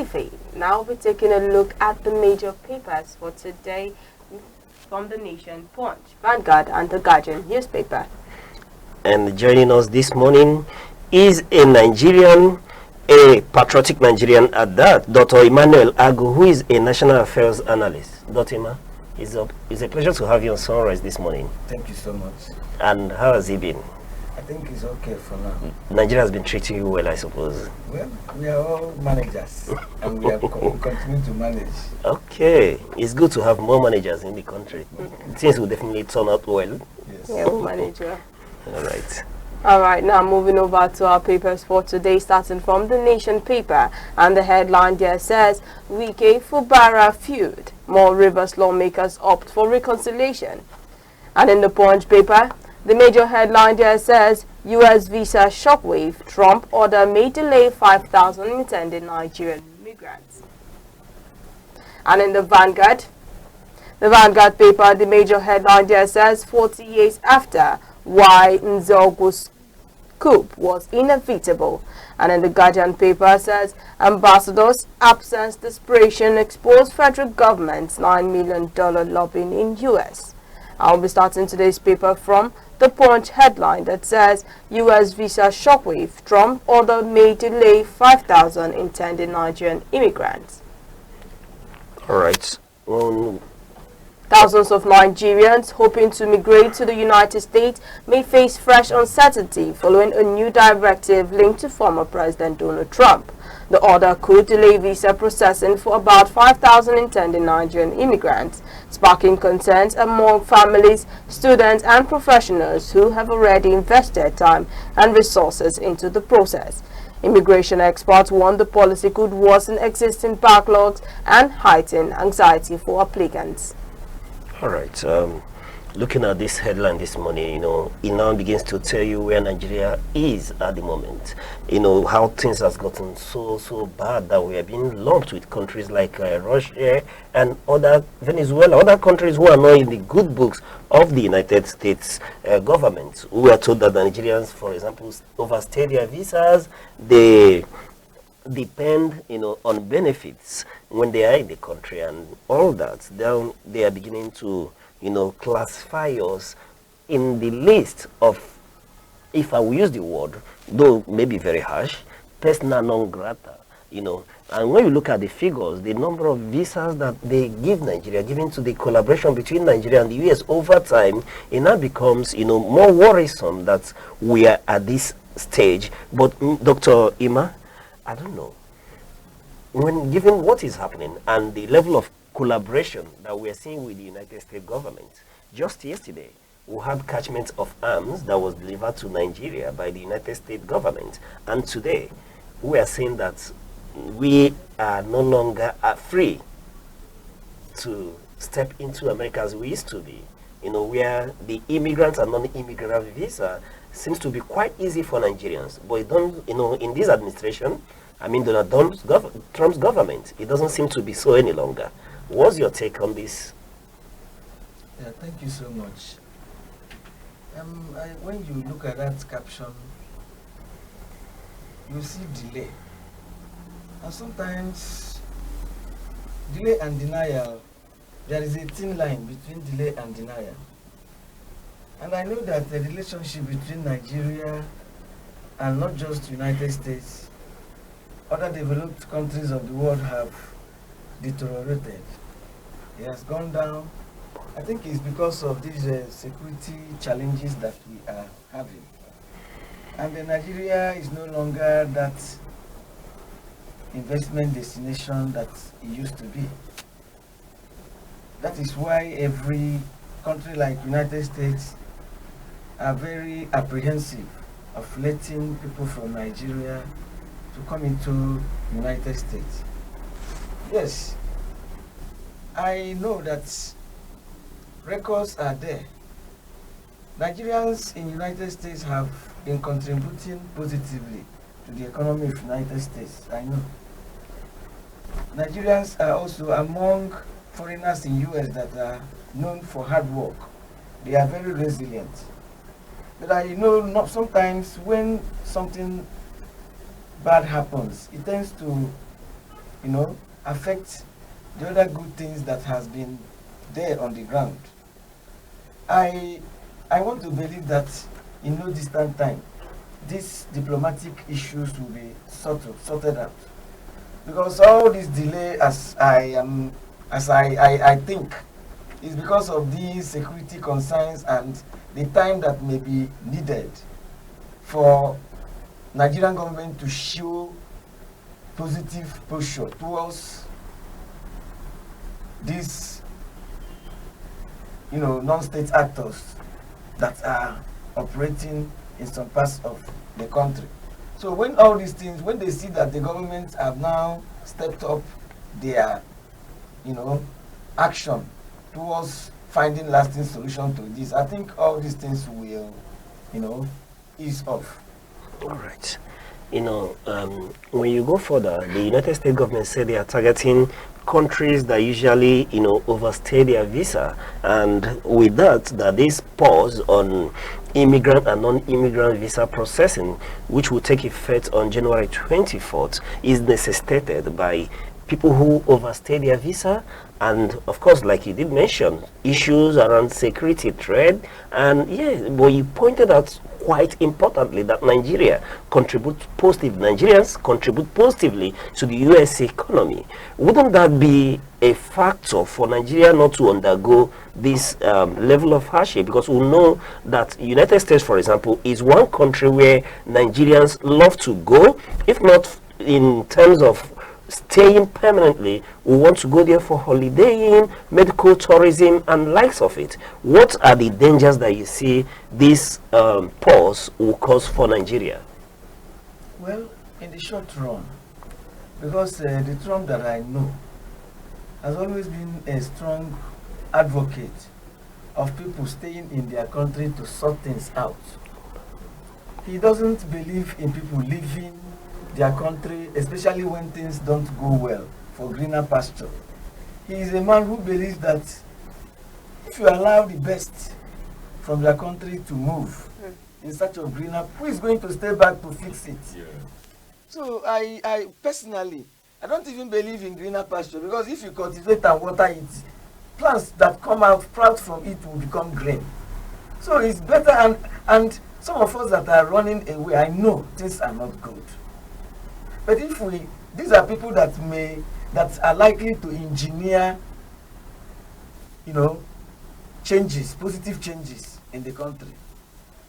TV. Now we're taking a look at the major papers for today from the Nation, Punch, Vanguard, and the Guardian newspaper. And joining us this morning is a Nigerian, a patriotic Nigerian at that, Dr. Emmanuel Agu, who is a national affairs analyst. Dr. Emma, it's a pleasure to have you on Sunrise this morning. Thank you so much. And how has it been? I think it's okay for now. Nigeria has been treating you well, I suppose. Well, we are all managers and we continue to manage. Okay, it's good to have more managers in the country. Things will definitely turn out well. Yes. Yeah, we'll manage well. All right. All right, now moving over to our papers for today, starting from the Nation paper. And the headline there says, Wike Fubara feud. More Rivers lawmakers opt for reconciliation. And in the Punch paper, the major headline there says, U.S. visa shockwave. Trump order may delay 5,000 intended Nigerian migrants. And in the Vanguard paper, the major headline there says, 40 years after, why Nzogu's coup was inevitable. And in the Guardian paper says, ambassadors' absence desperation exposed federal government's $9 million lobbying in U.S. I'll be starting today's paper from the Punch headline that says, U.S. visa shockwave. Trump order may delay 5,000 intended Nigerian immigrants. All right. Thousands of Nigerians hoping to migrate to the United States may face fresh uncertainty following a new directive linked to former President Donald Trump. The order could delay visa processing for about 5,000 intended Nigerian immigrants, sparking concerns among families, students, and professionals who have already invested time and resources into the process. Immigration experts warn the policy could worsen existing backlogs and heighten anxiety for applicants. All right. Looking at this headline this morning, it now begins to tell you where Nigeria is at the moment. How things has gotten so bad that we are being lumped with countries like Russia and Venezuela, other countries who are not in the good books of the United States government. We are told that the Nigerians, for example, overstay their visas. They depend, on benefits when they are in the country and all that. Then they are beginning to, classify us in the list of, if I will use the word, though maybe very harsh, persona non grata, And when you look at the figures, the number of visas that they give Nigeria, given to the collaboration between Nigeria and the US over time, it now becomes, more worrisome that we are at this stage. But Dr. Ima, I don't know. When given what is happening and the level of collaboration that we are seeing with the United States government, just yesterday we had catchment of arms that was delivered to Nigeria by the United States government, and today we are saying that we are no longer free to step into America as we used to be. Where the immigrants and non-immigrant visa seems to be quite easy for Nigerians, but it don't, in this administration, Donald Trump's government, it doesn't seem to be so any longer. What's your take on this? Yeah, thank you so much. When you look at that caption, you see delay. And sometimes, delay and denial, there is a thin line between delay and denial. And I know that the relationship between Nigeria and not just United States, other developed countries of the world have deteriorated. It has gone down. I think it's because of these security challenges that we are having. And Nigeria is no longer that investment destination that it used to be. That is why every country like United States are very apprehensive of letting people from Nigeria to come into United States. Yes, I know that records are there. Nigerians in United States have been contributing positively to the economy of United States. I know. Nigerians are also among foreigners in US that are known for hard work. They are very resilient. But I know not sometimes when something bad happens, it tends to affect the other good things that has been there on the ground. I want to believe that in no distant time, these diplomatic issues will be sorted out. Because all this delay, as I think, is because of these security concerns and the time that may be needed for Nigerian government to show positive posture towards these, non-state actors that are operating in some parts of the country. So when all these things, when they see that the government have now stepped up their, action towards finding lasting solution to this, I think all these things will, ease off. All right. When you go further, the United States government said they are targeting countries that usually, overstay their visa, and with that this pause on immigrant and non-immigrant visa processing, which will take effect on January 24th, is necessitated by people who overstay their visa, and of course, like you did mention, issues around security threat, and but you pointed out quite importantly that Nigerians contribute positively to the US economy. Wouldn't that be a factor for Nigeria not to undergo this level of hardship? Because we know that United States, for example, is one country where Nigerians love to go, if not in terms of staying permanently. We want to go there for holidaying, medical tourism, and likes of it. What are the dangers that you see this pause will cause for Nigeria? Well, in the short run, because the Trump that I know has always been a strong advocate of people staying in their country to sort things out. He doesn't believe in people leaving their country, especially when things don't go well, for greener pasture. He is a man who believes that if you allow the best from their country to move in search of greener, who is going to stay back to fix it? Yeah. So I personally, I don't even believe in greener pasture, because if you cultivate and water it, plants that come out from it will become green. So it's better, and some of us that are running away, I know things are not good. But if these are people that are likely to engineer, changes, positive changes in the country.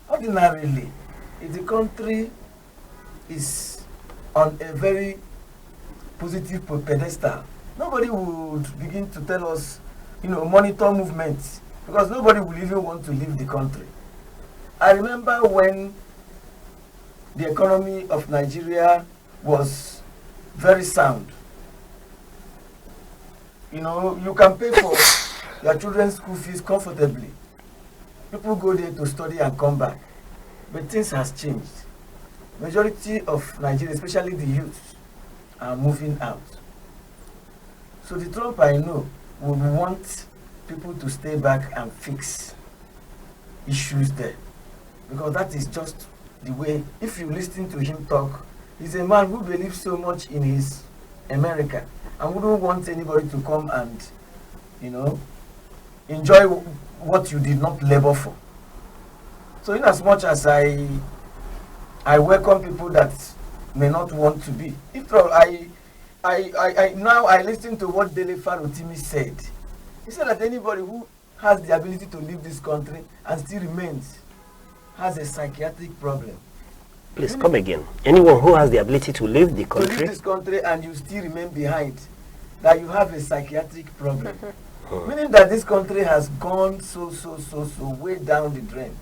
Ordinarily, if the country is on a very positive pedestal, nobody would begin to tell us, monitor movements, because nobody will even want to leave the country. I remember when the economy of Nigeria was very sound. You can pay for your children's school fees comfortably. People go there to study and come back. But things has changed. Majority of Nigeria, especially the youth, are moving out. So the Trump I know would want people to stay back and fix issues there. Because that is just the way, if you listen to him talk, he's a man who believes so much in his America and wouldn't want anybody to come and, enjoy what you did not labor for. So in as much as I welcome people that may not want to be, if I listen to what Dele Farotimi said. He said that anybody who has the ability to leave this country and still remains has a psychiatric problem. Please come again. Anyone who has the ability to leave the country? To leave this country and you still remain behind, that you have a psychiatric problem. Meaning that this country has gone so way down the drain.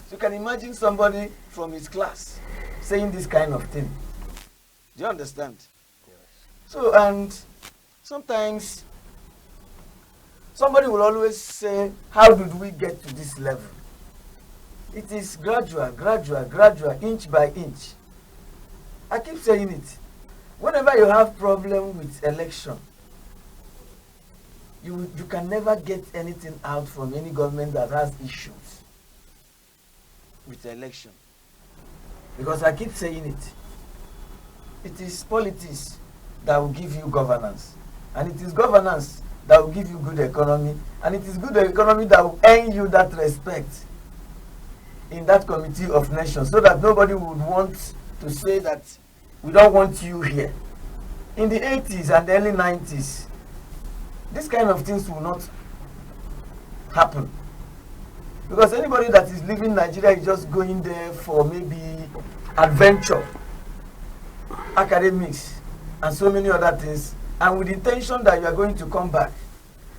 So you can imagine somebody from his class saying this kind of thing. Do you understand? Yes. So, and sometimes somebody will always say, how did we get to this level? It is gradual, inch by inch. I keep saying it. Whenever you have problem with election, you can never get anything out from any government that has issues with election. Because I keep saying it. It is politics. that will give you governance. And it is governance that will give you good economy. And it is good economy that will earn you that respect in that committee of nations, so that nobody would want to say that we don't want you here. In the 80s and the early 90s, this kind of things will not happen. Because anybody that is leaving Nigeria is just going there for maybe adventure, academics, and so many other things, and with the intention that you are going to come back.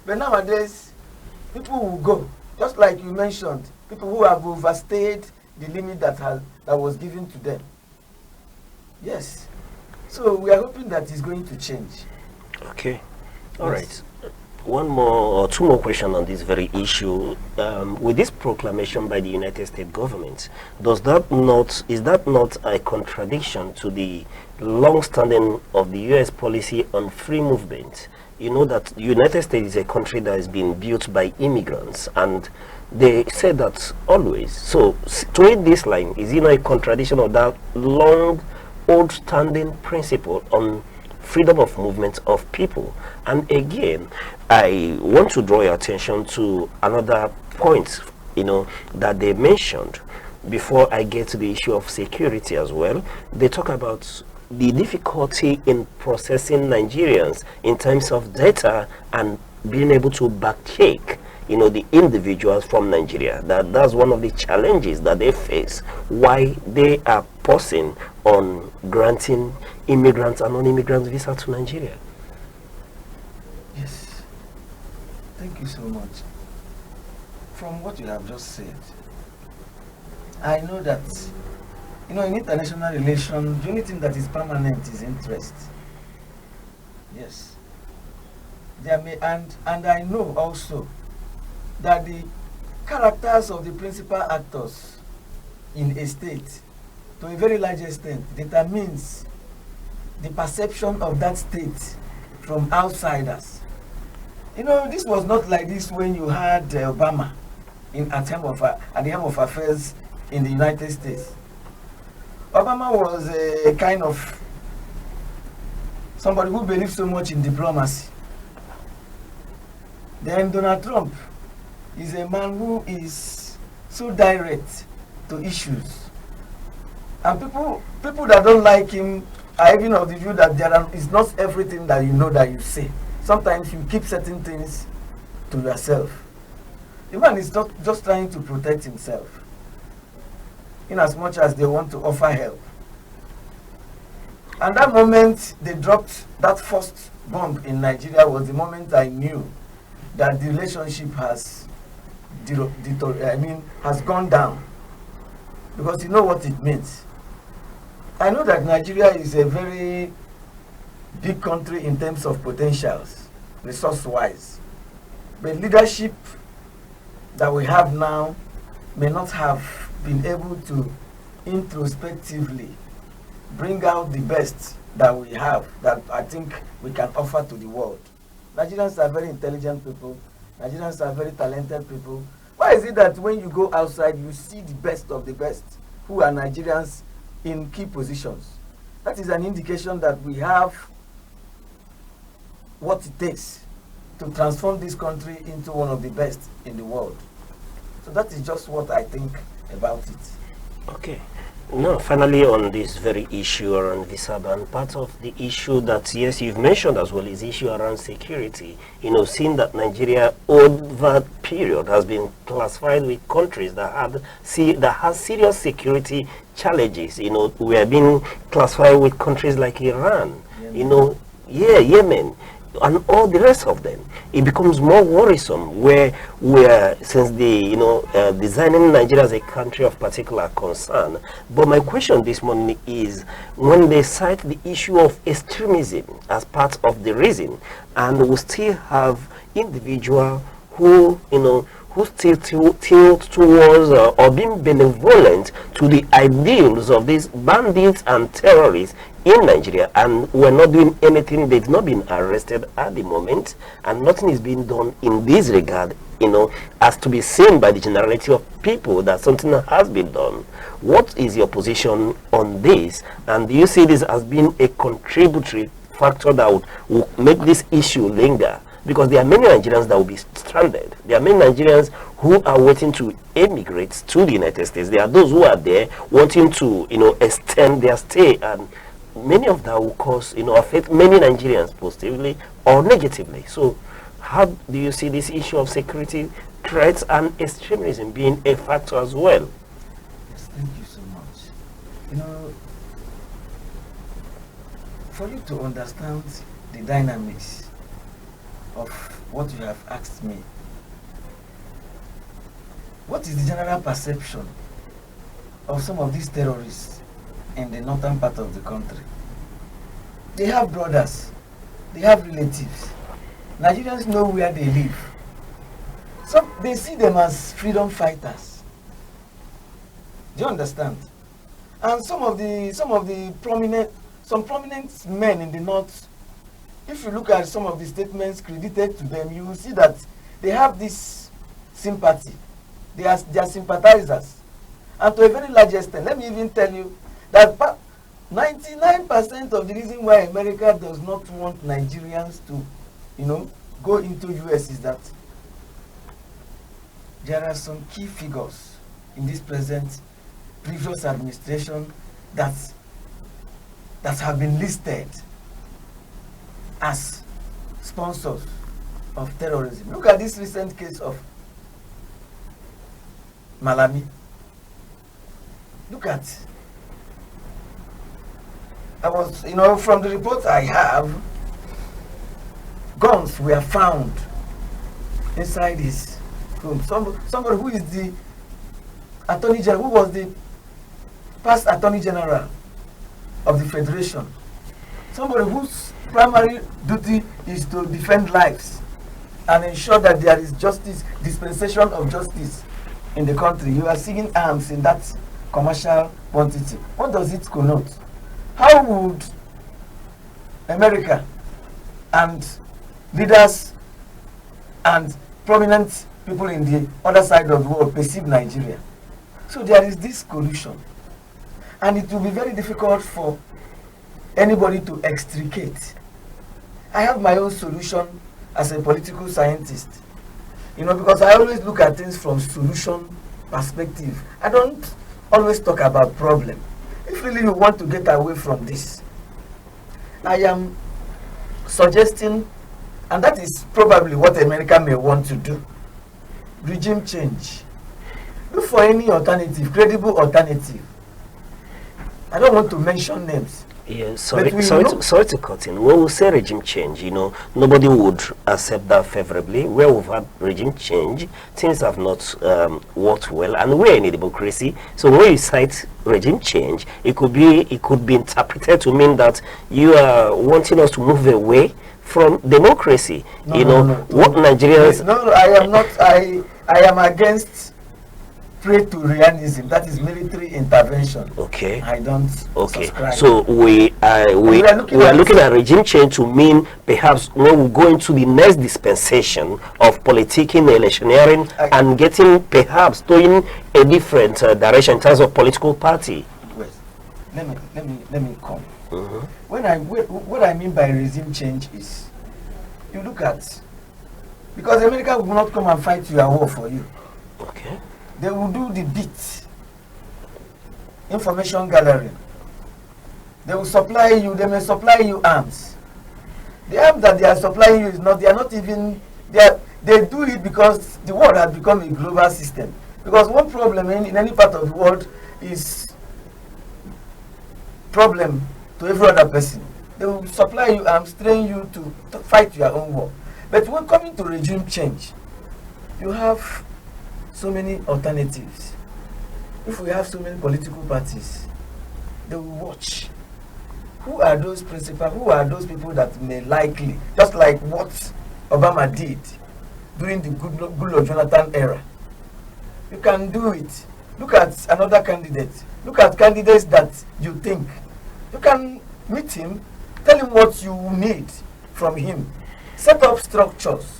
But nowadays, people will go, just like you mentioned, people who have overstayed the limit that was given to them. Yes. So we are hoping that it's going to change. Okay. All right. One more or two more questions on this very issue. With this proclamation by the United States government, is that not a contradiction to the long-standing of the U.S. policy on free movement? You know that the United States is a country that has been built by immigrants, and they say that always. So, to read this line, is it not a contradiction of that long, old-standing principle on freedom of movement of people? And again, I want to draw your attention to another point, that they mentioned before I get to the issue of security as well. They talk about the difficulty in processing Nigerians in terms of data and being able to backcheck the individuals from Nigeria. That's one of the challenges that they face, why they are pausing on granting immigrants and non-immigrants visa to Nigeria. Yes, thank you so much. From what you have just said, I know that in international relations, the only thing that is permanent is interest. Yes, there may, and I know also that the characters of the principal actors in a state, to a very large extent, determines the perception of that state from outsiders. This was not like this when you had Obama at the helm of affairs in the United States. Obama was a kind of somebody who believed so much in diplomacy. Then Donald Trump is a man who is so direct to issues. And people that don't like him are even of the view that is not everything that that you say. Sometimes you keep certain things to yourself. The man is not just trying to protect himself, in as much as they want to offer help. And that moment they dropped that first bomb in Nigeria was the moment I knew that the relationship has gone down. Because you know what it means. I know that Nigeria is a very big country in terms of potentials, resource-wise. But leadership that we have now may not have been able to introspectively bring out the best that we have, that I think we can offer to the world. Nigerians are very intelligent people. Nigerians are very talented people. Why is it that when you go outside, you see the best of the best who are Nigerians in key positions? That is an indication that we have what it takes to transform this country into one of the best in the world. So that is just what I think about it. Okay. Now, finally, on this very issue around visa ban, part of the issue that, yes, you've mentioned as well is the issue around security. Seeing that Nigeria over period has been classified with countries that have serious security challenges. We are being classified with countries like Iran, Yemen, and all the rest of them. It becomes more worrisome where since the designing Nigeria as a country of particular concern. But my question this morning is, when they cite the issue of extremism as part of the reason, and we still have individuals who still tilt towards or being benevolent to the ideals of these bandits and terrorists in Nigeria, and we're not doing anything. They've not been arrested at the moment, and nothing is being done in this regard, as to be seen by the generality of people that something has been done. What is your position on this, and do you see this as being a contributory factor that would make this issue linger. Because there are many Nigerians that will be stranded. There are many Nigerians who are waiting to emigrate to the United States. There are those who are there wanting to, extend their stay, and many of that will cause, affect many Nigerians positively or negatively. So, how do you see this issue of security threats and extremism being a factor as well? Yes, thank you so much. For you to understand the dynamics of what you have asked me, what is the general perception of some of these terrorists in the northern part of the country? They have brothers, they have relatives. Nigerians know where they live. So they see them as freedom fighters. Do you understand? And some prominent men in the north, if you look at some of the statements credited to them, you will see that they have this sympathy. They are sympathizers. And to a very large extent, let me even tell you that 99% of the reason why America does not want Nigerians to, go into US is that there are some key figures in this previous administration that have been listed as sponsors of terrorism. Look at this recent case of Malami. Look at, from the reports I have, guns were found inside his room. Somebody who is the Attorney General, who was the past Attorney General of the Federation, somebody whose primary duty is to defend lives and ensure that there is justice, dispensation of justice in the country. You are seeing arms in that commercial quantity. What does it connote? How would America and leaders and prominent people in the other side of the world perceive Nigeria? So there is this collusion, and it will be very difficult for anybody to extricate. I have my own solution as a political scientist, because I always look at things from solution perspective. I don't always talk about problem. If really you want to get away from this, I am suggesting, and that is probably what America may want to do, regime change. Look for any alternative, credible alternative. I don't want to mention names. Yeah, sorry to cut in. When we say regime change, nobody would accept that favorably. Where we've had regime change, things have not worked well, and we're in a democracy. So when you cite regime change, it could be interpreted to mean that you are wanting us to move away from democracy. What Nigerians? No, I am not. I am against Praetorianism, that is military intervention. Okay. I don't subscribe. So we are looking at regime change to mean perhaps when we go into the next dispensation of politicking, electioneering, and getting perhaps going a different direction in terms of political party. Yes. Let me come. What I mean by regime change is, you look at, because America will not come and fight your war for you. Okay. They will do the bit, information gathering. They will supply you, they may supply you arms. The arms that they are supplying you is not, they do it because the world has become a global system. Because one problem in any part of the world is problem to every other person. They will supply you arms, train you to fight your own war. But when coming to regime change, you have so many alternatives. If we have so many political parties, they will watch. Who are those principal? Who are those people that may likely, just like what Obama did during the Goodluck Jonathan era? You can do it. Look at another candidate. Look at candidates that you think. You can meet him, tell him what you need from him. Set up structures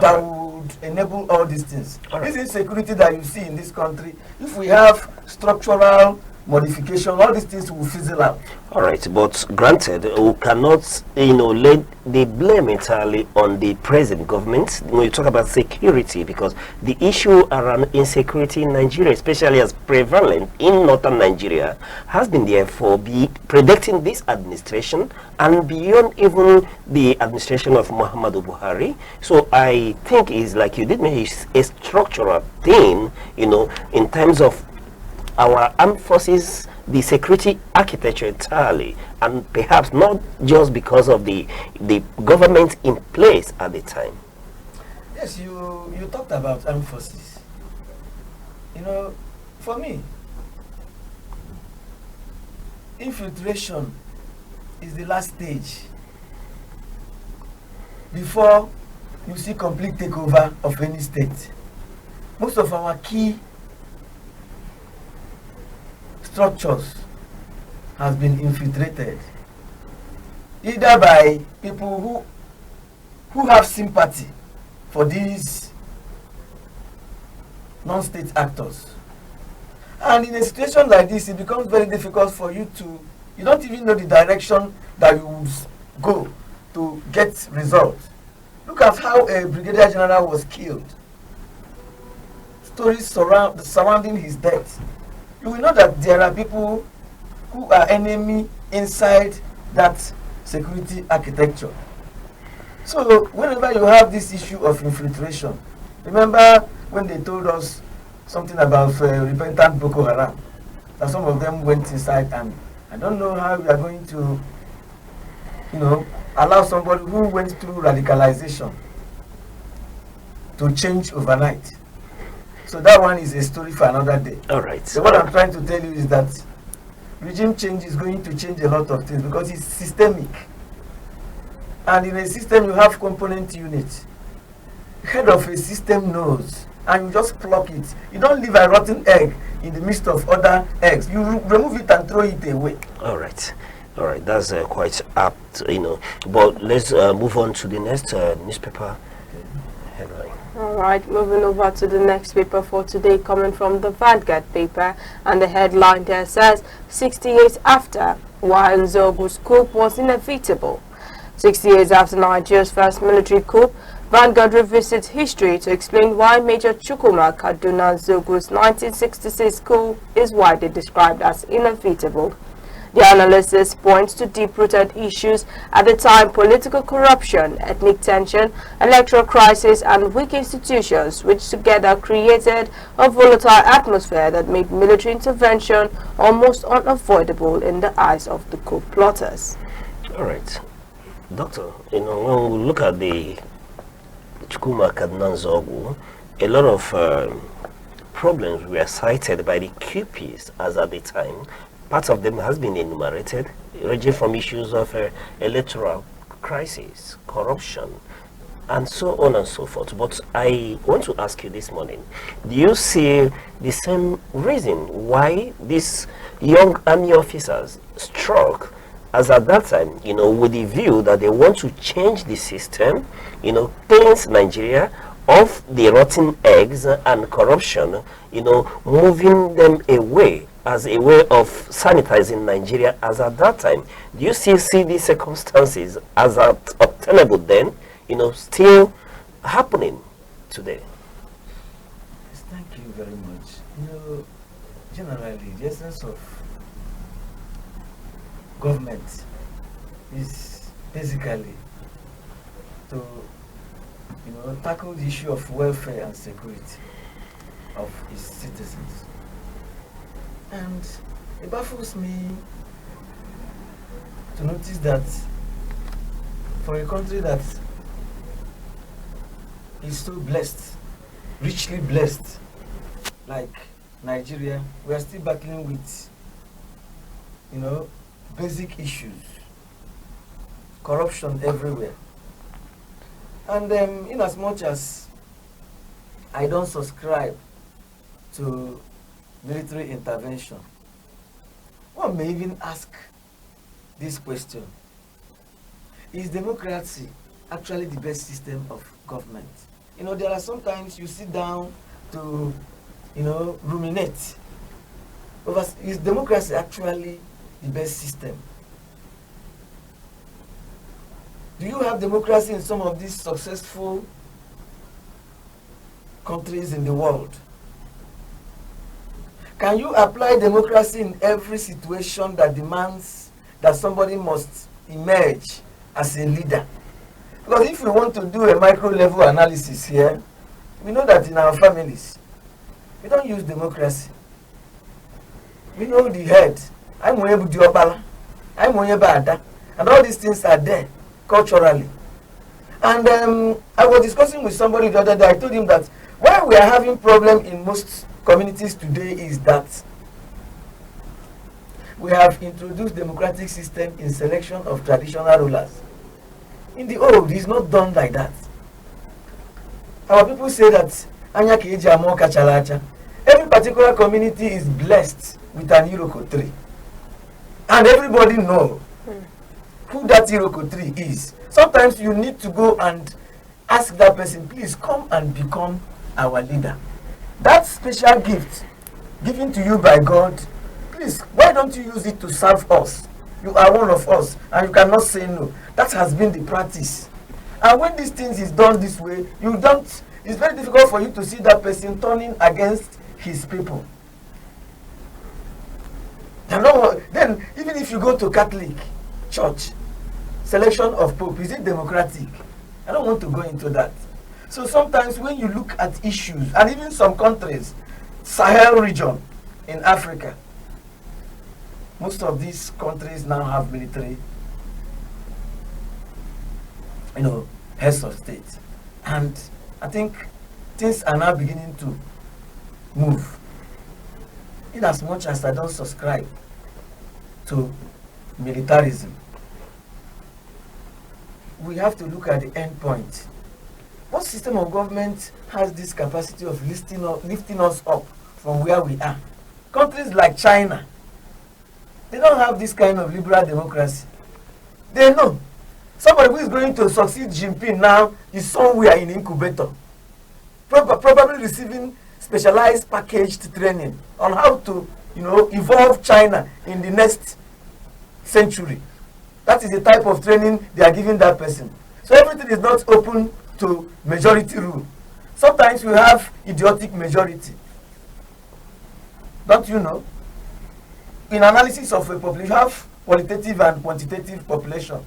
that would enable all these things. This insecurity that you see in this country, if we have structural modification, all these things will fizzle out. All right, but granted, we cannot, lay the blame entirely on the present government when you talk about security, because the issue around insecurity in Nigeria, especially as prevalent in northern Nigeria, has been there for predicting this administration and beyond even the administration of Muhammadu Buhari. So I think it's like you did mention, it's a structural thing, in terms of our armed forces, the security architecture entirely, and perhaps not just because of the government in place at the time. Yes, you talked about armed forces. For me, infiltration is the last stage before you see complete takeover of any state. Most of our key structures has been infiltrated either by people who have sympathy for these non-state actors, and in a situation like this it becomes very difficult for you don't even know the direction that you will go to get results. Look at how a brigadier general was killed. Stories surrounding his death. You will know that there are people who are enemy inside that security architecture. So whenever you have this issue of infiltration, remember when they told us something about repentant Boko Haram, that some of them went inside, and I don't know how we are going to allow somebody who went through radicalization to change overnight. So that one is a story for another day. All right. So what I'm trying to tell you is that regime change is going to change a lot of things because it's systemic. And in a system you have component units. Head of a system knows, and you just pluck it. You don't leave a rotten egg in the midst of other eggs. You remove it and throw it away. All right. That's quite apt, But let's move on to the next newspaper headline. All right, moving over to the next paper for today, coming from the Vanguard paper, and the headline there says, 60 years after, why Nzogu's coup was inevitable. 60 years after Nigeria's first military coup, Vanguard revisits history to explain why Major Chukwuma Kaduna Nzogu's 1966 coup is widely described as inevitable. The analysis points to deep-rooted issues at the time: political corruption, ethnic tension, electoral crisis, and weak institutions, which together created a volatile atmosphere that made military intervention almost unavoidable in the eyes of the coup plotters. All right. Doctor, when we look at the Chukwuma Kaduna Nzogu, a lot of problems were cited by the QPs as at the time. Part of them has been enumerated, ranging from issues of electoral crisis, corruption, and so on and so forth. But I want to ask you this morning, do you see the same reason why these young army officers struck as at that time, with the view that they want to change the system, cleanse Nigeria of the rotten eggs and corruption, moving them away as a way of sanitizing Nigeria as at that time? Do you still see these circumstances as obtainable then, still happening today? Yes, thank you very much. Generally, the essence of government is basically to, tackle the issue of welfare and security of its citizens. And it baffles me to notice that for a country that is so blessed, richly blessed, like Nigeria, we are still battling with, basic issues, corruption everywhere. And in as much as I don't subscribe to military intervention, one may even ask this question: is democracy actually the best system of government? There are sometimes you sit down to, ruminate Is democracy actually the best system? Do you have democracy in some of these successful countries in the world? Can you apply democracy in every situation that demands that somebody must emerge as a leader? Because if we want to do a micro level analysis here, we know that in our families, we don't use democracy. We know the head. I'm Diobala, I'm Ada, and all these things are there culturally. And I was discussing with somebody the other day. I told him that why we are having problem in most communities today is that we have introduced democratic system in selection of traditional rulers. In the old, it's not done like that. Our people say that every particular community is blessed with an Iroko tree. And everybody knows who that Iroko tree is. Sometimes you need to go and ask that person, please come and become our leader. That special gift given to you by God, please, why don't you use it to serve us? You are one of us and you cannot say no. That has been the practice. And when these things is done this way, it's very difficult for you to see that person turning against his people. Then even if you go to Catholic Church, selection of Pope, is it democratic? I don't want to go into that. So sometimes when you look at issues, and even some countries, Sahel region in Africa, most of these countries now have military, heads of state. And I think things are now beginning to move. In as much as I don't subscribe to militarism, we have to look at the end point. What system of government has this capacity of lifting us up from where we are? Countries like China, they don't have this kind of liberal democracy. They know somebody who is going to succeed Jinping now is somewhere in incubator, probably receiving specialized packaged training on how to evolve China in the next century. That is the type of training they are giving that person. So everything is not open to majority rule. Sometimes we have idiotic majority. Don't you know? In analysis of a population, you have qualitative and quantitative population.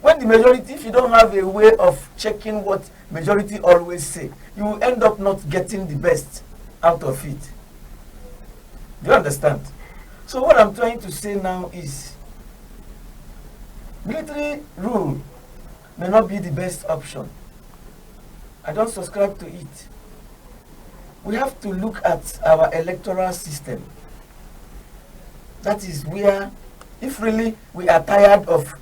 When the majority, if you don't have a way of checking what majority always say, you will end up not getting the best out of it. Do you understand? So what I'm trying to say now is military rule may not be the best option. I don't subscribe to it. We have to look at our electoral system. That is where, if really we are tired of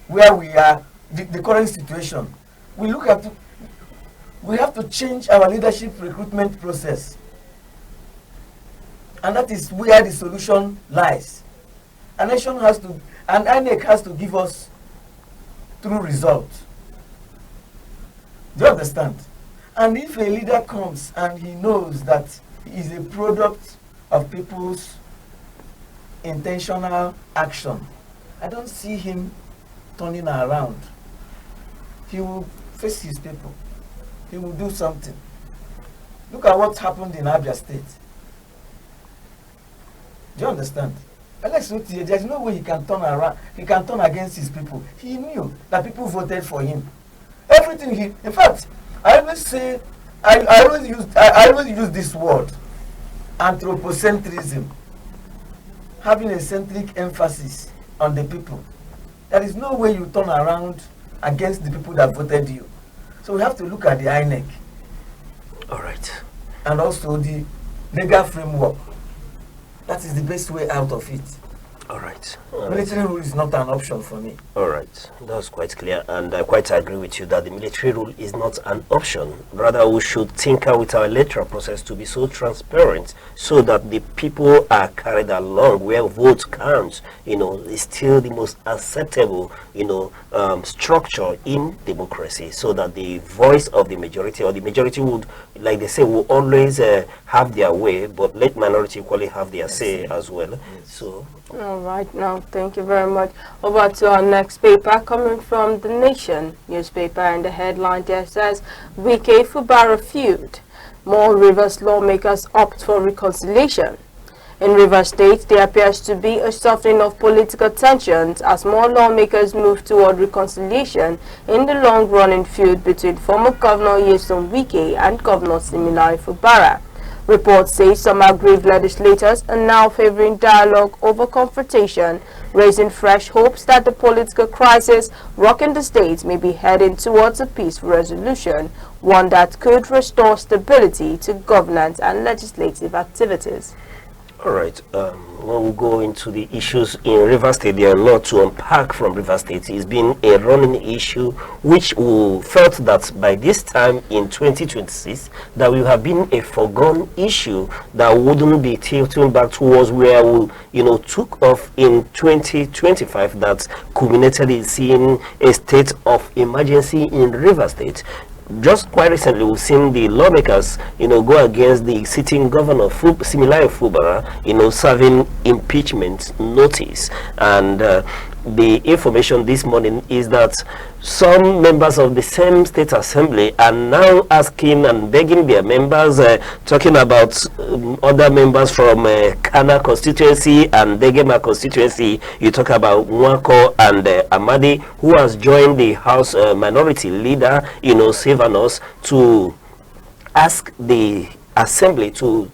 where we are, the current situation, we have to change our leadership recruitment process. And that is where the solution lies. A nation has to, and ANEKE has to give us true results. Do you understand? And if a leader comes and he knows that he is a product of people's intentional action, I don't see him turning around. He will face his people. He will do something. Look at what happened in Abia State. Do you understand? Alex Otie, there's no way he can turn around. He can turn against his people. He knew that people voted for him. Everything in fact, I always say, I always use this word, anthropocentrism, having a centric emphasis on the people. There is no way you turn around against the people that voted you. So we have to look at the ANEKE. All right. And also the legal framework. That is the best way out of it. All right. Military rule is not an option for me. All right, that's quite clear, and I quite agree with you that the military rule is not an option. Rather, we should tinker with our electoral process to be so transparent, so that the people are carried along where vote counts. You know, is still the most acceptable, structure in democracy, so that the voice of the majority, or the majority would, like they say, will always have their way, but let minority equally have their say as well. Yes. So. All right, now thank you very much. Over to our next paper, coming from The Nation newspaper, and the headline there says, Wike Fubara feud. More Rivers lawmakers opt for reconciliation. In Rivers State, there appears to be a softening of political tensions as more lawmakers move toward reconciliation in the long-running feud between former Governor Nyesom Wike and Governor Siminalayi Fubara. Reports say some aggrieved legislators are now favoring dialogue over confrontation, raising fresh hopes that the political crisis rocking the state may be heading towards a peaceful resolution, one that could restore stability to governance and legislative activities. All right. When we go into the issues in River State, there are a lot to unpack from River State. It's been a running issue which we felt that by this time in 2026 that will have been a foregone issue that wouldn't be tilting back towards where we took off in 2025, that culminated in seeing a state of emergency in River State. Just quite recently, we've seen the lawmakers, go against the sitting governor, Siminalayi Fubara, serving impeachment notice. And the information this morning is that some members of the same state assembly are now asking and begging their members, talking about other members from Kana constituency and Degema constituency. You talk about Nwako and Amadi, who has joined the House minority leader, Savanos, to ask the assembly to,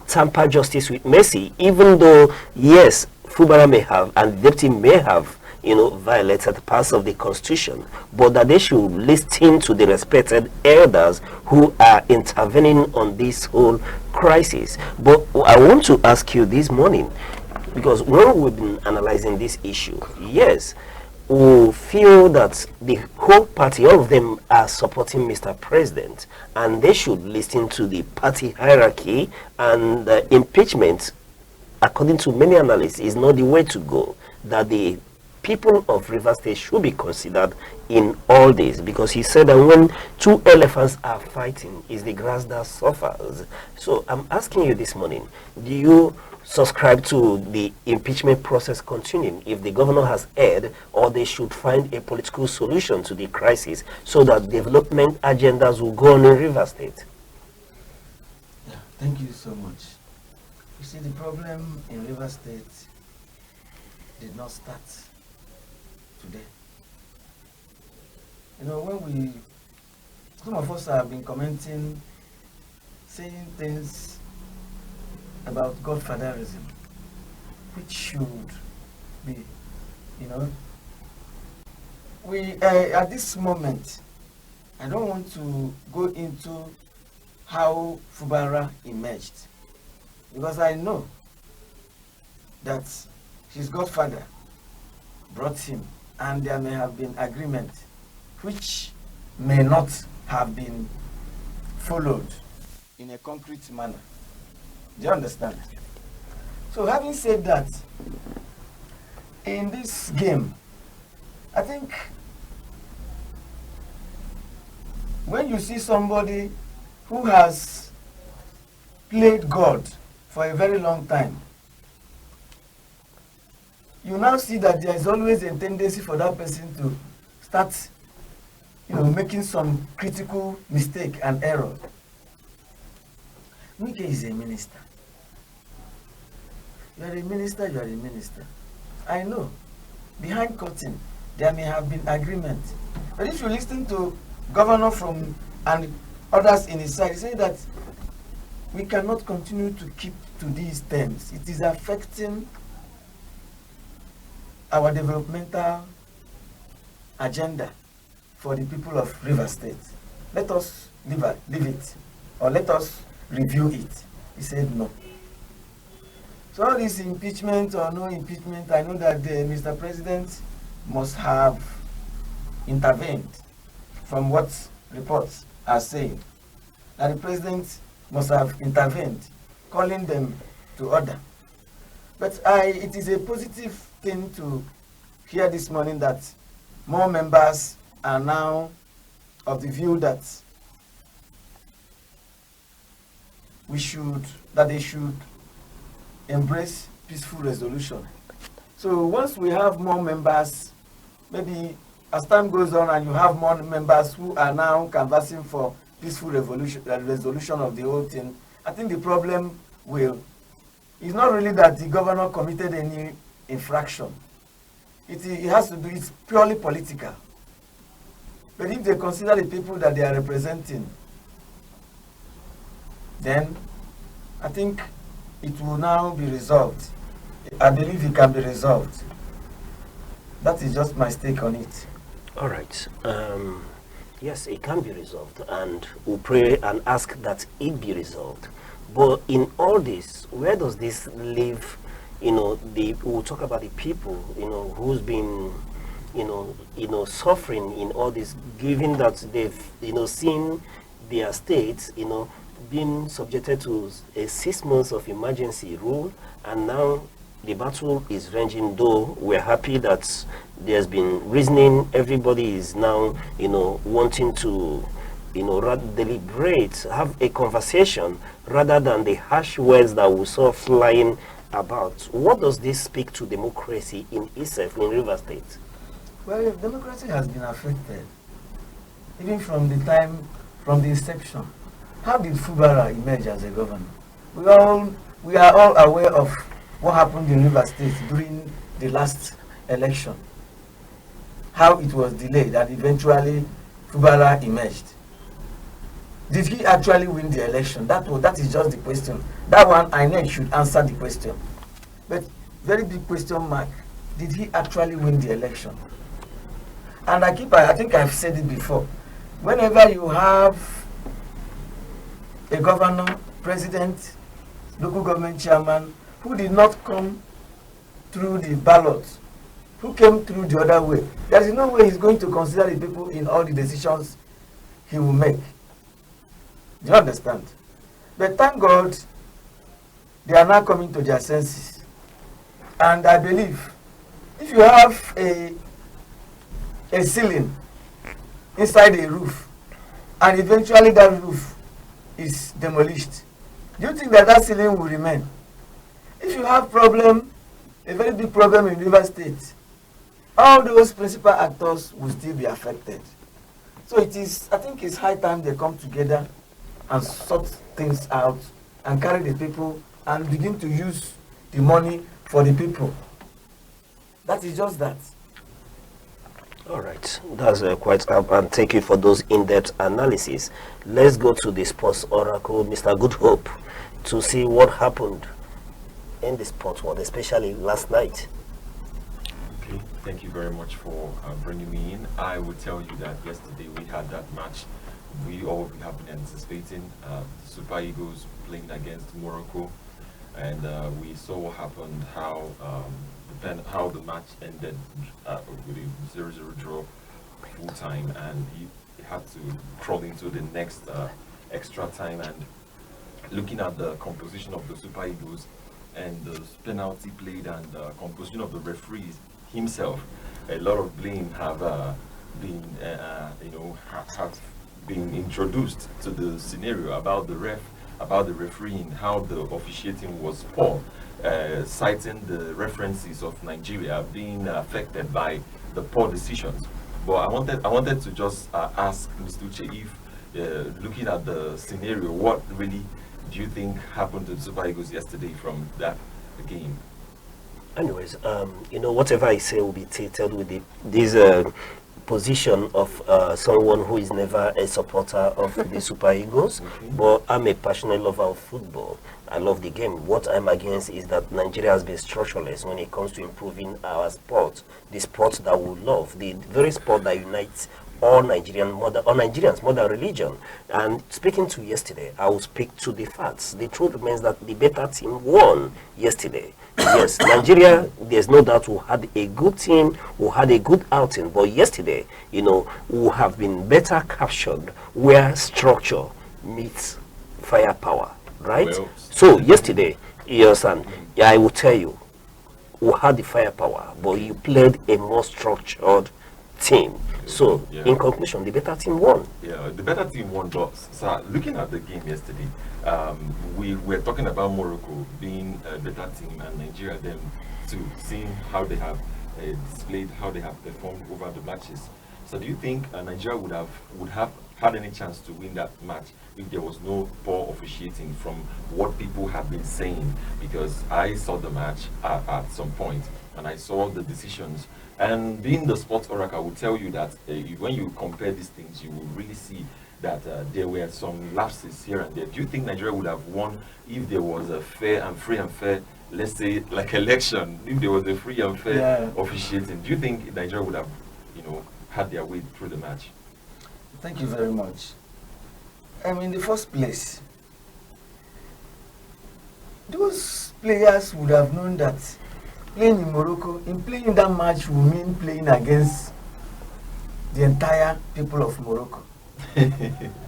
tamper justice with mercy, even though, yes, Fubara may have and the deputy may have, violated parts of the constitution, but that they should listen to the respected elders who are intervening on this whole crisis. But I want to ask you this morning, because when we've been analyzing this issue, yes, we feel that the whole party, all of them are supporting Mr. President, and they should listen to the party hierarchy, and impeachment, according to many analysts, is not the way to go, that the people of River State should be considered in all this, because he said that when two elephants are fighting, it's the grass that suffers. So I'm asking you this morning, do you subscribe to the impeachment process continuing if the governor has erred, or they should find a political solution to the crisis so that development agendas will go on in River State? Yeah, thank you so much. You see, the problem in River State did not start today. When some of us have been commenting, saying things about godfatherism, which should be, we at this moment, I don't want to go into how Fubara emerged, because I know that his godfather brought him, and there may have been agreement which may not have been followed in a concrete manner. Do you understand? So having said that, in this game, I think when you see somebody who has played God for a very long time, you now see that there is always a tendency for that person to start, making some critical mistake and error. Wike is a minister. You are a minister, you are a minister. I know, behind curtain, there may have been agreement. But if you listen to governor and others in his side, he say that we cannot continue to keep to these terms. It is affecting our developmental agenda for the people of River State. Let us leave it, or let us review it. He said no. So all this impeachment or no impeachment, I know that Mr. President must have intervened from what reports are saying. That the president must have intervened, calling them to order. But it is a positive thing to hear this morning that more members are now of the view that they should embrace peaceful resolution. So once we have more members, maybe as time goes on and you have more members who are now canvassing for peaceful resolution of the whole thing, I think the problem it's not really that the governor committed any infraction. It has to do, it's purely political. But if they consider the people that they are representing, then I think it will now be resolved. I believe it can be resolved. That is just my stake on it. All right. Yes, it can be resolved, and we'll pray and ask that it be resolved. But in all this, where does this leave? We'll talk about the people, who's been, suffering in all this, given that they've, seen their states, being subjected to a 6 months of emergency rule, and now the battle is raging. Though we're happy that there's been reasoning, everybody is now, wanting to, rather deliberate, have a conversation rather than the harsh words that we saw flying about. What does this speak to democracy in itself in Rivers State? Well, democracy has been affected, even from the inception. How did Fubara emerge as a governor? We are all aware of what happened in Rivers State during the last election. How it was delayed and eventually Fubara emerged. Did he actually win the election? That is just the question. That one, ANEKE should answer the question. But very big question mark. Did he actually win the election? And I think I've said it before. Whenever you have a governor, president, local government chairman who did not come through the ballot, who came through the other way, there is no way he's going to consider the people in all the decisions he will make. Do you understand? But thank God, they are now coming to their senses. And I believe, if you have a ceiling inside a roof, and eventually that roof is demolished, do you think that ceiling will remain? If you have a very big problem in Rivers State, all those principal actors will still be affected. So I think it's high time they come together and sort things out and carry the people and begin to use the money for the people. That is just that. All right, that's quite up, and thank you for those in-depth analysis. Let's go to the sports oracle, Mr. Good Hope, to see what happened in the sports world, especially last night. Okay, thank you very much for bringing me in. I would tell you that yesterday we had that match we all have been anticipating, the Super Eagles playing against Morocco, and we saw what happened, how the match ended with a 0-0 draw full time, and he had to crawl into the next extra time. And looking at the composition of the Super Eagles and the penalty played and the composition of the referees himself, a lot of blame have been been introduced to the scenario about the refereeing, how the officiating was poor, citing the references of Nigeria being affected by the poor decisions. But I wanted to just ask Mr. Uche if, looking at the scenario, what really do you think happened to the Super Eagles yesterday from that game? Anyways, whatever I say will be tainted with this position of someone who is never a supporter of the Super Eagles, okay. But I'm a passionate lover of football. I love the game. What I'm against is that Nigeria has been structureless when it comes to improving our sport, the sport that we love, the very sport that unites all Nigerians more than religion. And speaking to yesterday, I will speak to the facts. The truth remains that the better team won yesterday. Yes, Nigeria, there's no doubt, who had a good team, who had a good outing. But yesterday, you know, who have been better captured where structure meets firepower, right? Well, so yesterday, you understand, yeah, I will tell you, who had the firepower, but you played a more structured team. So, in conclusion, the better team won. Yeah, the better team won, but sir, looking at the game yesterday, we were talking about Morocco being a better team and Nigeria them too, seeing how they have displayed, how they have performed over the matches. So do you think Nigeria would have had any chance to win that match if there was no poor officiating from what people have been saying? Because I saw the match at some point and I saw the decisions. And being the sports oracle, I will tell you that when you compare these things, you will really see that there were some lapses here and there. Do you think Nigeria would have won if there was a fair and free and fair, let's say like election, if there was a free and fair officiating? Do you think Nigeria would have, you know, had their way through the match? Thank you very much. In the first place, those players would have known that playing in Morocco, in playing that match will mean playing against the entire people of Morocco.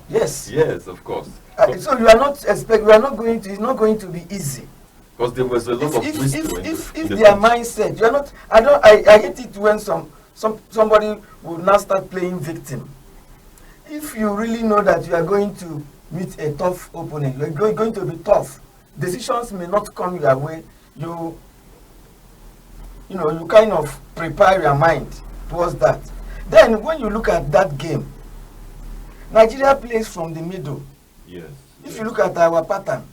Yes. Yes, of course. So you are not going to, it's not going to be easy. Because there was a lot of wisdom if their mindset, you are not, I hate it when somebody will now start playing victim. If you really know that you are going to meet a tough opponent, you are going to be tough, decisions may not come your way, you kind of prepare your mind towards that. Then when you look at that game, Nigeria plays from the middle. Yes. If you look at our pattern,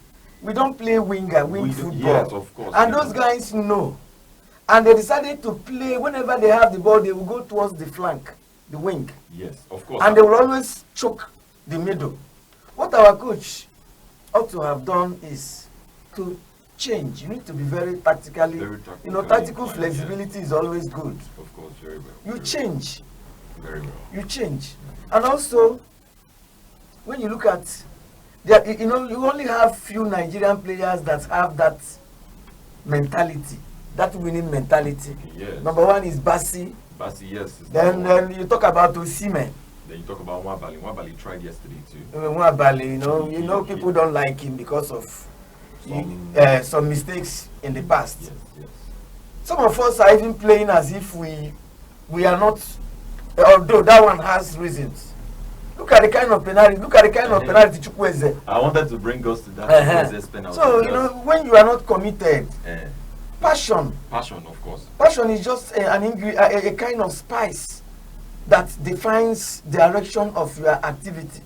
we don't play wing football. Yes, of course. And those guys know. And they decided to play, whenever they have the ball, they will go towards the flank, the wing. Yes, of course. And they will always choke the middle. What our coach ought to have done is to change. You need to be very tactically, tactical flexibility is always good. Of course, very well. You change. Very well. You change. And also, when you look at, you only have few Nigerian players that have that mentality, that winning mentality. Yes. Number one is Bassi. Bassi, yes. Then you talk about Osimhen. Then you talk about Nwabali. Nwabali tried yesterday too. Nwabali, people don't like him because of some mistakes in the past. Yes, yes. Some of us are even playing as if we are not, although that one has reasons. Look at the kind of penalty. Penalty Chukwueze. I wanted to bring us to that Chukwueze's penalty. So when you are not committed, passion, of course. Passion is just a kind of spice that defines the direction of your activity.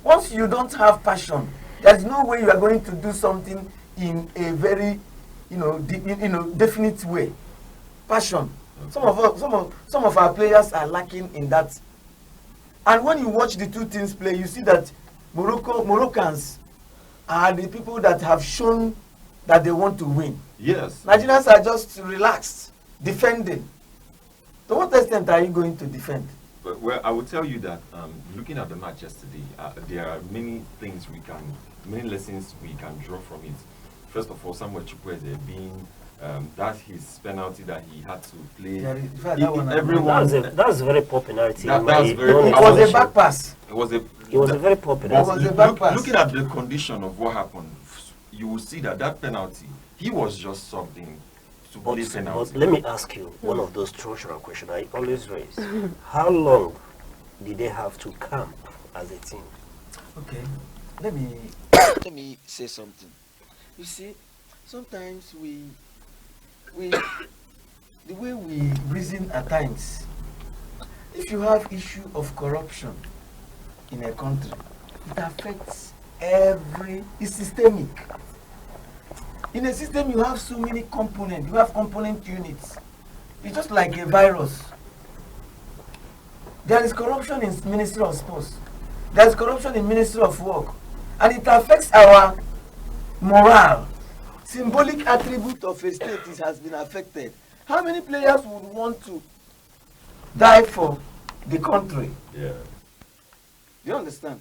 Once you don't have passion, there is no way you are going to do something in a very, definite way. Passion. Okay. Some of our players are lacking in that. And when you watch the two teams play, you see that Moroccans are the people that have shown that they want to win. Yes. Nigerians are just relaxed, defending. To what extent are you going to defend? Well, I will tell you that looking at the match yesterday, there are many lessons we can draw from it. First of all, Samuel Chukwueze being that's his penalty that he had to play. That's a very poor penalty. It was a back pass. It was a very poor penalty. Looking at the condition of what happened, you will see that penalty, he was just something to play penalty. But let me ask you one of those structural questions I always raise. How long did they have to camp as a team? Okay, let me say something. You see, sometimes the way we reason at times, if you have issue of corruption in a country, it affects it's systemic. In a system, you have so many components, you have component units. It's just like a virus. There is corruption in Ministry of Sports. There is corruption in Ministry of Work. And it affects our morale. Symbolic attribute of a state has been affected. How many players would want to die for the country. Yeah. Do you understand?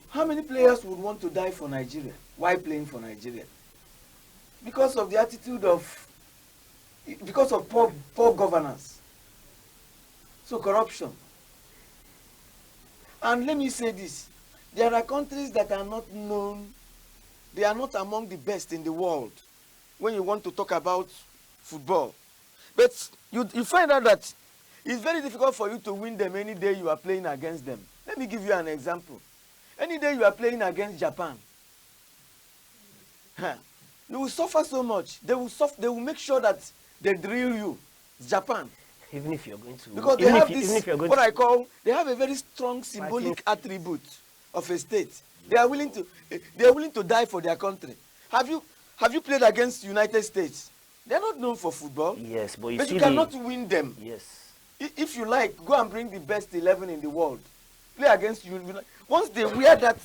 How many players would want to die for Nigeria? Why playing for Nigeria? Because of the attitude of, because of poor governance. So corruption. And let me say this, there are countries that are not known, they are not among the best in the world when you want to talk about football. But you find out that it's very difficult for you to win them any day you are playing against them. Let me give you an example. Any day you are playing against Japan, you will suffer so much. They will make sure that they drill you. It's Japan. Even if you're going to, because they have this, what I call, they have a very strong symbolic attribute of a state. They are willing to die for their country. Have you played against United States? They are not known for football. Yes, but you cannot win them. Yes. If you like, go and bring the best 11 in the world. Play against you. Once they wear that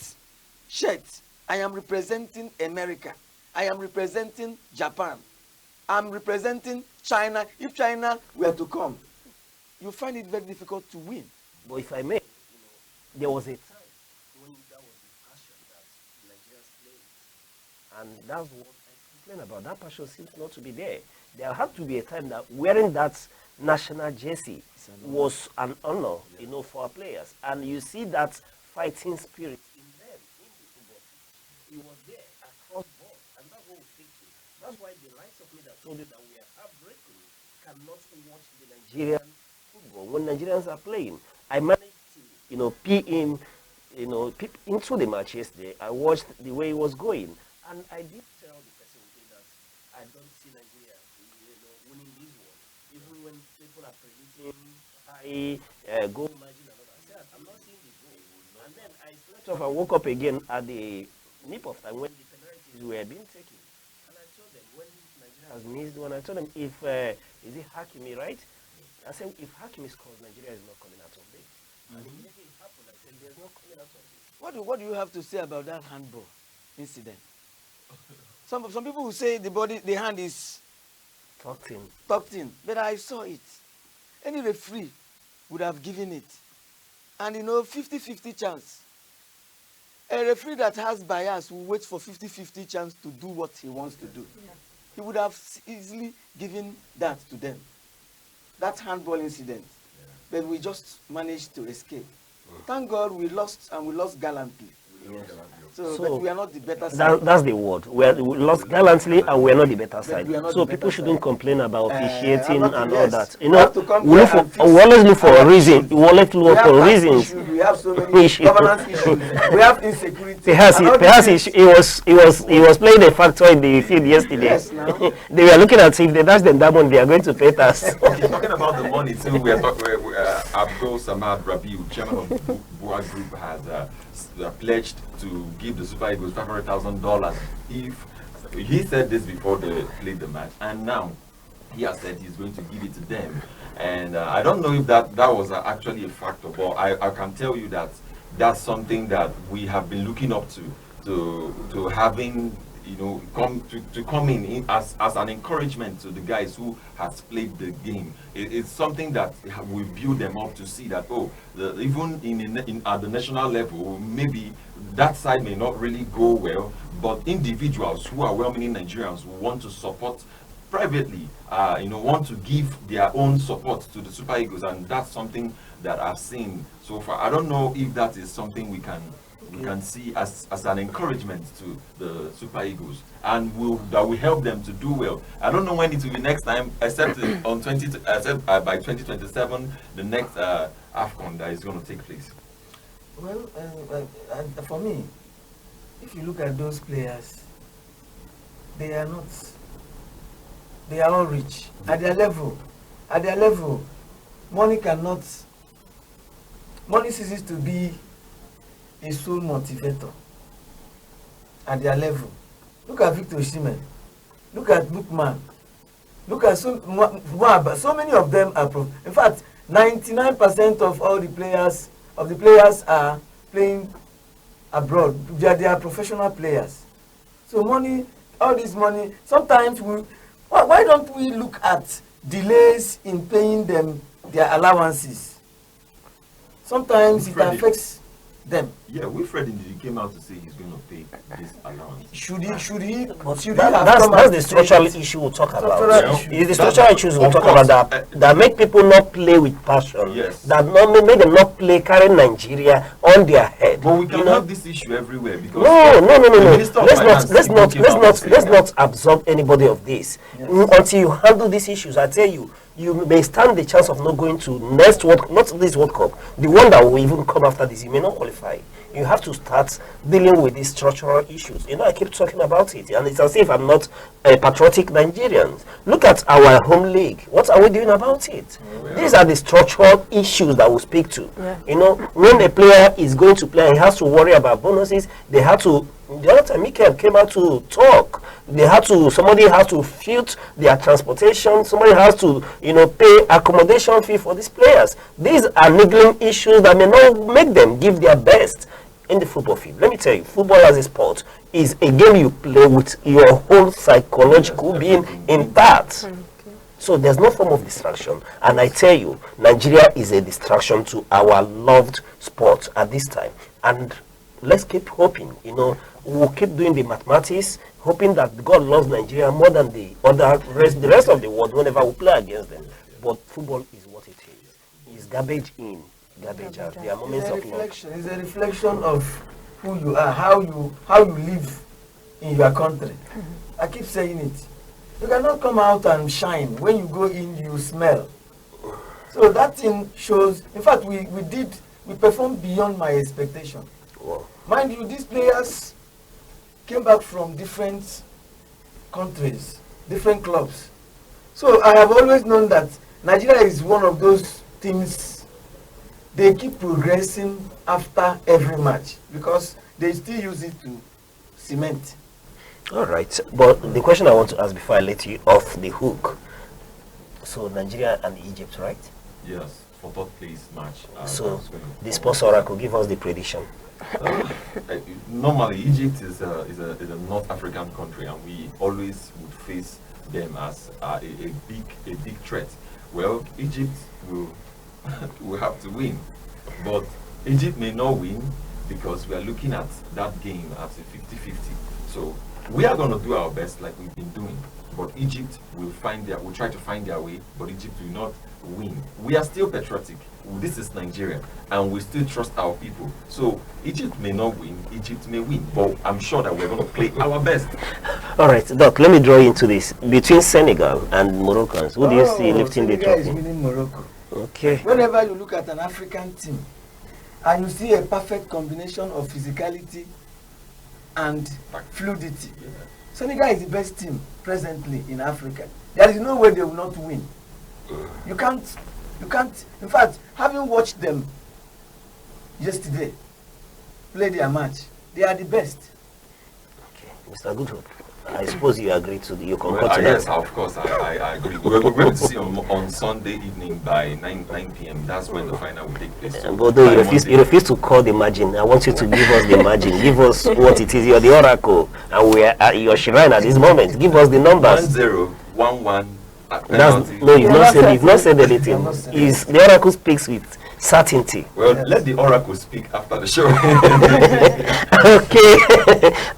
shirt, I am representing America. I am representing Japan. I'm representing China. If China were to come, you find it very difficult to win. But if I may, there was a time when that was the passion that Nigerians played. And that's what I complain about. That passion seems not to be there. There had to be a time that wearing that national jersey was an honor, for our players. And you see that fighting spirit in them, in the football. It was there across board. And that's what we stick to. That's why the likes of me that told you that we are heartbreaking cannot watch the Nigerian football when Nigerians are playing. I managed to, pee in, peep into the match yesterday. I watched the way it was going, and I did tell the person that I don't see Nigeria, winning this one. Even when people are predicting high goal margin and all that, I said, I'm not seeing the goal. And then I slept off. I woke up again at the nip of time when the penalties were being taken. When Nigeria has missed one, I told them, if is it Hakimi, right? I said, if Hakimi scores, Nigeria is not coming out of this. And immediately it happened. I said, there's no coming out of this. What do you have to say about that handball incident? Some people will say the hand is tucked in, but I saw it. Any referee would have given it, and 50-50 chance. A referee that has bias will wait for 50-50 chance to do what he wants to do. Yeah. He would have easily given that to them. That handball incident. Yeah. But we just managed to escape. Thank God we lost, and we lost gallantly. Yes. So but we are not the better side. That's the word. We lost gallantly and we are not the better side. So people shouldn't complain about officiating and all that. We always look for a reason. We always look for reasons. We have so many governance issues. We have insecurity. Perhaps he was playing a factor in the field yesterday. Yes, they were looking at if they dash them that money, they are going to pay us. Talking about the money too, we are talking. Abdul Samad Rabiu, chairman of Bua Group, has pledged to give the Super Eagles $500,000 if he said this before they played the match, and now he has said he's going to give it to them. And I don't know if that was actually a factor, but I can tell you that that's something that we have been looking up to having, come in as an encouragement to the guys who has played the game. It's something that we build them up to see that, even at the national level, maybe that side may not really go well, but individuals who are well-meaning Nigerians who want to support privately, want to give their own support to the Super Eagles, and that's something that I've seen so far. I don't know if that is something we can see as an encouragement to the Super Eagles, and that will help them to do well. I don't know when it will be next time, except by 2027, the next AFCON that is going to take place. Well, for me, if you look at those players, they are all rich at their level. Money ceases to be a sole motivator at their level. Look at Victor Osimhen. Look at Bookman. Look at so many of them are in fact, 99% of all the players are playing abroad. They are professional players. So money, all this money, sometimes why don't we look at delays in paying them their allowances? sometimes it Freddie. affects them. Yeah, Wilfred Ndidi came out to say he's going to pay this allowance. Should he have That's come out the to say structural it? issue we'll talk Structural about. issue. It's the structural issues we'll Of talk course. about that make people not play with passion. Yes. That make them not play carrying Nigeria on their head. But we can you know? have this issue everywhere because No. the Minister of Finance Let's not absorb anybody of this. Until you handle these issues, I tell you, you may stand the chance of not going to next World, not this World Cup, the one that will even come after this. You may not qualify. You have to start dealing with these structural issues. You know, I keep talking about it, and it's as if I'm not a patriotic Nigerian. Look at our home league. What are we doing about it? These are the structural issues that we speak to. You know, when a player is going to play, he has to worry about bonuses. They have to. The other time, Mikel came out to talk. Somebody has to filter their transportation. Somebody has to, pay accommodation fee for these players. These are niggling issues that may not make them give their best in the football field. Let me tell you, football as a sport is a game you play with your whole psychological being intact. So there's no form of distraction. And I tell you, Nigeria is a distraction to our loved sport at this time. And let's keep hoping, we'll keep doing the mathematics, hoping that God loves Nigeria more than the rest of the world whenever we play against them. But football is what it is. It's garbage in, garbage out. There are moments of luck. It's a reflection of who you are, how you live in your country. I keep saying it. You cannot come out and shine. When you go in, you smell. So that thing shows. In fact, we performed beyond my expectation. Wow. Mind you, these players came back from different countries, different clubs. So I have always known that Nigeria is one of those teams, they keep progressing after every match because they still use it to cement. All right. But the question I want to ask before I let you off the hook. So Nigeria and Egypt, right? Yes, for third place match. So the sports oracle, give us the prediction. Normally, Egypt is a North African country, and we always would face them as a big threat. Well, Egypt will have to win, but Egypt may not win because we are looking at that game as a 50-50. So we are going to do our best like we've been doing, but Egypt will try to find their way, but Egypt will not win. We are still patriotic. This is Nigeria, and we still trust our people. So Egypt may not win, Egypt may win, but I'm sure that we're going to play our best. All right, Doc, let me draw you into this. Between Senegal and Moroccans, who do you see lifting the Senegal is trophy? winning Morocco. Okay. Whenever you look at an African team, and you see a perfect combination of physicality and fluidity, Senegal is the best team presently in Africa. There is no way they will not win. You can't, in fact, having watched them yesterday play their match, they are the best. Okay. Mr. Goodhope, I suppose you agree to you concur to Yes, that. of course, I agree. We're going to see on Sunday evening by 9 p.m. That's when the final will take place. So Although you refuse to call the margin, I want you to give us the margin. Give us what it is. You're the oracle, and we are at your shrine at this moment. Give us the numbers. 1-0, 1-1. No, you've not said anything. The oracle speaks with certainty. Well, let the oracle speak after the show. Okay,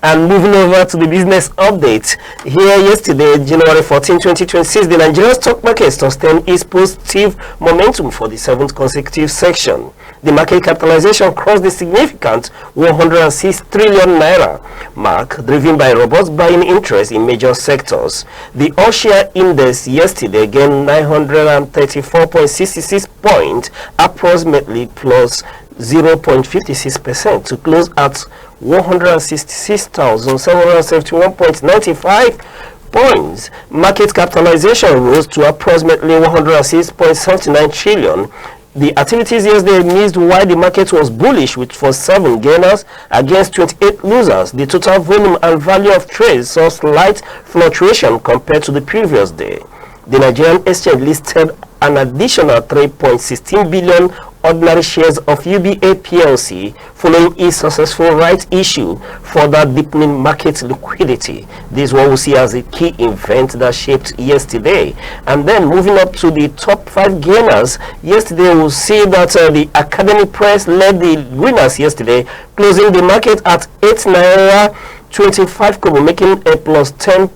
and moving over to the business update. Here yesterday, January 14, 2026, the Nigerian stock market sustained its positive momentum for the 7th consecutive session. The market capitalization crossed the significant 106 trillion naira mark, driven by robust buying interest in major sectors. The all-share index yesterday gained 934.66 points, approximately plus 0.56%, to close at 166,771.95 points. Market capitalization rose to approximately 106.79 trillion. The activities yesterday missed while the market was bullish with 47 gainers against 28 losers. The total volume and value of trades saw slight fluctuation compared to the previous day. The Nigerian exchange listed an additional 3.16 billion ordinary shares of UBA PLC following its successful rights issue, further deepening market liquidity. This is what we see as a key event that shaped yesterday. And then moving up to the top 5 gainers, yesterday we'll see that the Academy Press led the winners yesterday, closing the market at 8 naira 25 kobo, making a plus 10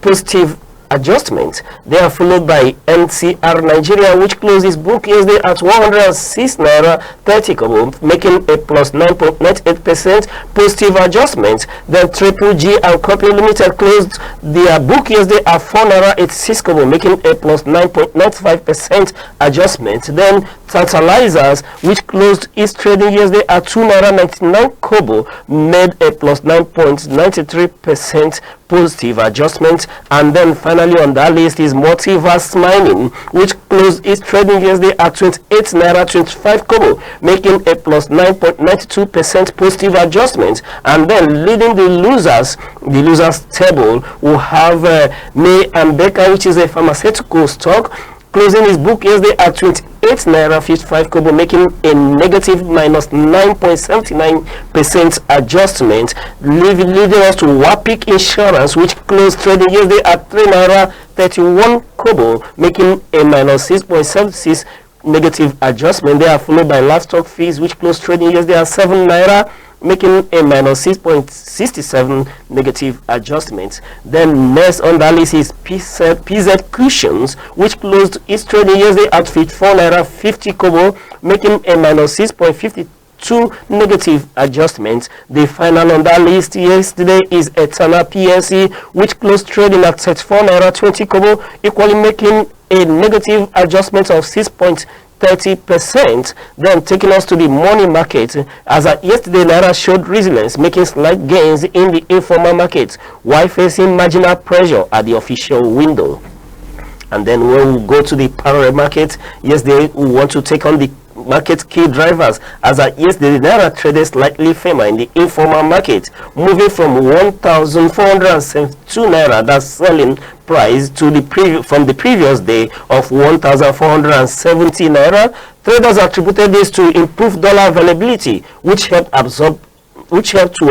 positive adjustment. They are followed by NCR Nigeria, which closed its book yesterday at 106 naira 30 kobo, making a plus 9.98% positive adjustment. Then Triple G and Company Limited closed their book yesterday at 4 naira 86 kobo, making a plus 9.95% adjustment. Then Tantalizers, which closed its trading yesterday at 2 naira 99 kobo, made a plus 9.93% positive adjustment. And then finally on that list is Multiverse Mining, which closed its trading yesterday at 28 naira 25 kobo, making a plus 9.92% positive adjustment. And then leading the losers table, will have May and Becker, which is a pharmaceutical stock, closing its book yesterday at 28 naira 55 kobo, making a negative minus 9.79% adjustment. Leading us to Wapik Insurance, which closed trading yesterday at 3 naira 31 kobo, making a minus 6.76 negative adjustment. They are followed by Livestock Fees, which closed trading yesterday at 7 naira, making a minus 6.67 negative adjustment. Then next on that list is PZ Cushions, which closed its trading yesterday at 54 naira 50 kobo, making a minus 6.52 negative adjustment. The final on that list yesterday is Etana PLC, which closed trading at 34 naira 20 kobo, equally making a negative adjustment of 6.30%. Then taking us to the money market, as at yesterday Naira showed resilience, making slight gains in the informal market while facing marginal pressure at the official window. And then when we go to the parallel market, yesterday we want to take on the market key drivers, as at yesterday Naira traded slightly firmer in the informal market, moving from 1,472 naira, that's selling price, to the from the previous day of 1,470 naira. Traders attributed this to improved dollar availability, which helped to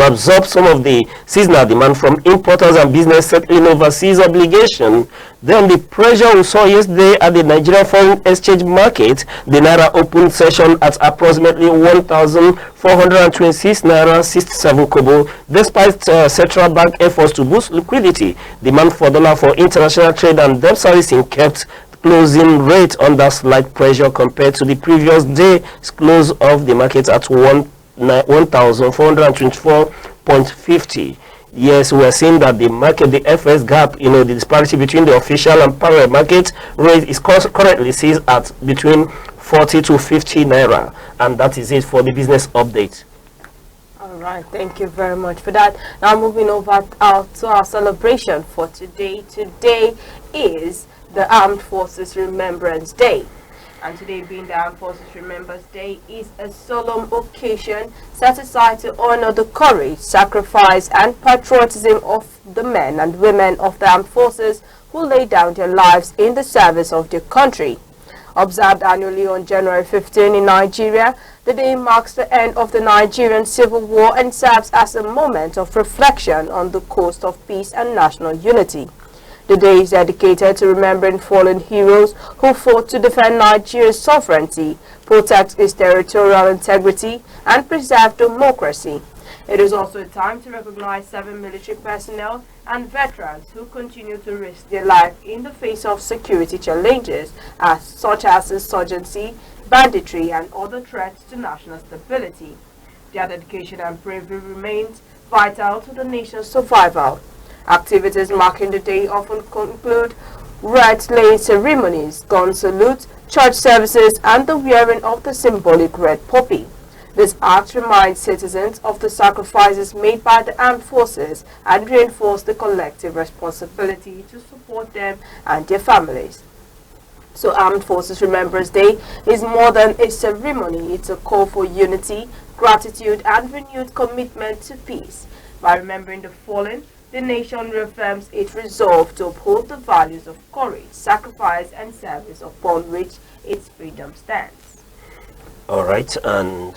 absorb some of the seasonal demand from importers and business settling overseas obligation. Then the pressure we saw yesterday at the Nigerian foreign exchange market, the Naira opened session at approximately 1,426 naira 67 kobo. Despite central bank efforts to boost liquidity, demand for dollar for international trade and debt servicing kept closing rate under slight pressure compared to the previous day's close of the market at 1,424.50. Yes, we are seeing that the market, the FS gap, the disparity between the official and parallel market rate is currently sees at between 40 to 50 naira. And that is it for the business update. All right, thank you very much for that. Now moving over to our celebration for today. Today is the Armed Forces Remembrance Day. And today, being the Armed Forces Remembrance Day, is a solemn occasion set aside to honor the courage, sacrifice, and patriotism of the men and women of the armed forces who laid down their lives in the service of their country. Observed annually on January 15 in Nigeria, the day marks the end of the Nigerian Civil War and serves as a moment of reflection on the course of peace and national unity. The day is dedicated to remembering fallen heroes who fought to defend Nigeria's sovereignty, protect its territorial integrity, and preserve democracy. It is also a time to recognize 7 military personnel and veterans who continue to risk their life in the face of security challenges such as insurgency, banditry, and other threats to national stability. Their dedication and bravery remains vital to the nation's survival. Activities marking the day often conclude red-laying ceremonies, gun salutes, church services, and the wearing of the symbolic red poppy. This act reminds citizens of the sacrifices made by the armed forces and reinforce the collective responsibility to support them and their families. So Armed Forces Remembrance Day is more than a ceremony. It's a call for unity, gratitude, and renewed commitment to peace. By remembering the fallen, the nation reaffirms its resolve to uphold the values of courage, sacrifice, and service upon which its freedom stands. All right, and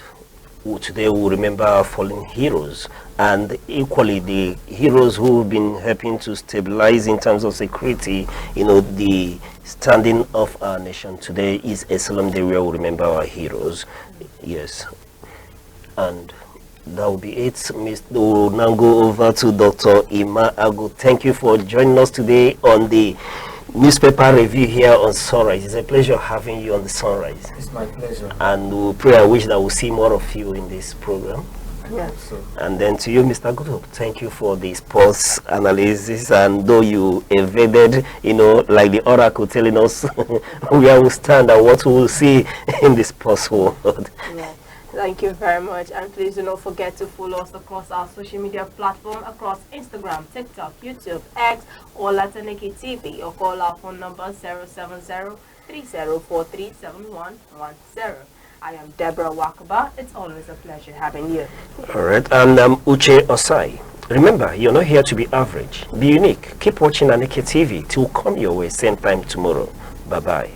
today we'll remember our fallen heroes, and equally the heroes who've been helping to stabilize in terms of security, the standing of our nation. Today is a solemn day where we remember our heroes. Yes, and that will be it. We'll now go over to Dr. Ima Agu. Thank you for joining us today on the newspaper review here on Sunrise. It's a pleasure having you on the Sunrise. It's my pleasure. And we pray and wish that we'll see more of you in this program. Yeah. So, And then to you, Mr. Goodhope, thank you for the sports analysis. And though you evaded, like the oracle telling us where we stand and what we will see in the sports world. Yeah. Thank you very much, and please do not forget to follow us across our social media platform across Instagram, TikTok, YouTube, X, or at ANEKE TV, or call our phone number 070-3043-7110. I am Deborah Wakaba. It's always a pleasure having you. All right, and I'm Uche Osai. Remember, you're not here to be average. Be unique. Keep watching ANEKE TV. It will come your way same time tomorrow. Bye-bye.